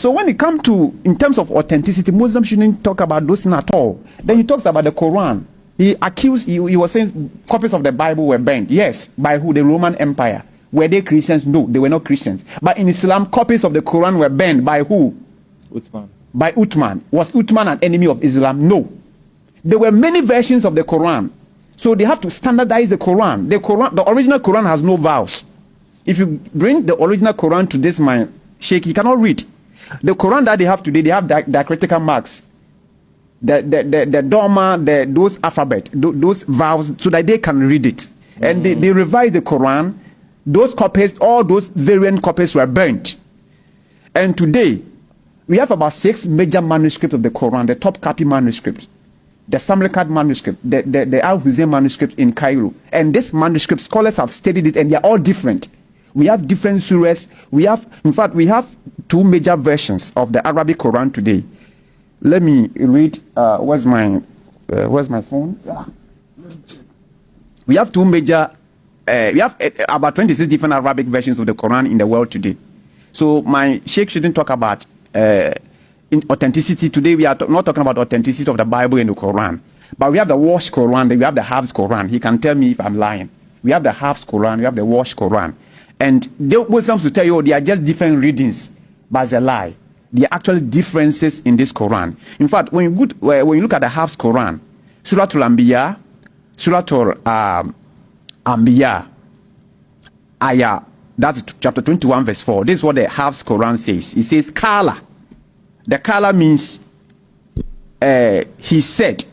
So when it comes to, in terms of authenticity, Muslims shouldn't talk about those things at all. Then he talks about the Quran. He was saying copies of the Bible were burned. Yes, by who? The Roman Empire. Were they Christians? No, they were not Christians. But in Islam, copies of the Quran were burned by who? Uthman. By Uthman. Was Uthman an enemy of Islam? No. There were many versions of the Quran. So they have to standardize the Quran. The original Quran has no vowels. If you bring the original Quran to this man, Sheikh, he cannot read. The Quran that they have today, they have diacritical marks. The Dhamma, those alphabet, those vowels, so that they can read it. And they revise the Quran. Those copies, all those variant copies were burnt. And today, we have about 6 major manuscripts of the Quran, the top copy manuscript, the Samarkand manuscript, the Al-Hussein manuscript in Cairo. And this manuscript, scholars have studied it, and they are all different. We have different surahs. In fact, we have 2 major versions of the Arabic Quran today. Let me read. Where's my phone? Yeah. We have 2 major. We have about 26 different Arabic versions of the Quran in the world today. So my sheikh shouldn't talk about in authenticity. Today we are not talking about authenticity of the Bible and the Quran. But we have the washed Quran, then we have the half Quran. He can tell me if I'm lying. We have the half Quran, we have the washed Quran. And the Muslims will tell you, they are just different readings. But it's a lie. There are actually differences in this Quran. In fact, when you look at the half Quran, Surah Al-Anbiya, Surah Al-Anbiya, Ayah, that's chapter 21, verse 4. This is what the half Quran says. It says, Kala. The Kala means he said.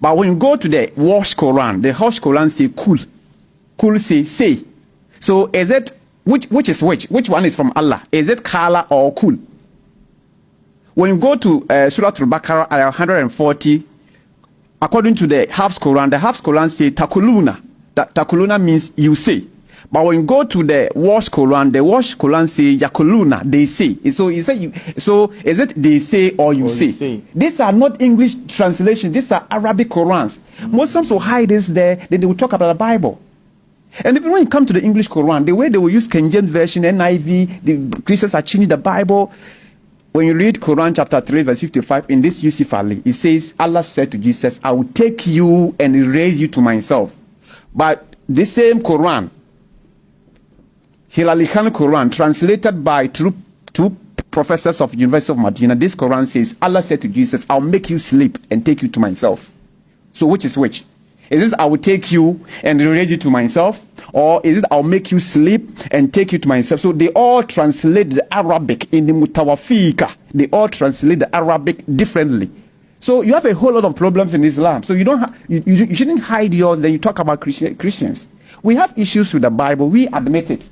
But when you go to the washed Quran, the washed Quran say kul. Kul say. So is it, which is which? Which one is from Allah? Is it Kala or kul? When you go to Surah Al-Baqarah, ayah 140, according to the half Quran say takuluna. Takuluna means you say. But when you go to the washed Quran say yakuluna, they say. So you say so is it they say or you say? These are not English translations, these are Arabic Qurans. Muslims will hide this there, then they will talk about the Bible. And even when you come to the English Quran, the way they will use King James Version, NIV, the Christians are changing the Bible. When you read Quran chapter 3 verse 55, in this Yusuf Ali, it says, Allah said to Jesus, I will take you and raise you to myself. But the same Quran, Hilali Khan Quran, translated by two professors of University of Medina, this Quran says, Allah said to Jesus, I'll make you sleep and take you to myself. So which is which? Is this I will take you and raise you to myself? Or is it I'll make you sleep and take you to myself? So they all translate the Arabic in the Mutawafika. They all translate the Arabic differently. So you have a whole lot of problems in Islam. So you don't you shouldn't hide yours, then you talk about Christians. We have issues with the Bible. We admit it.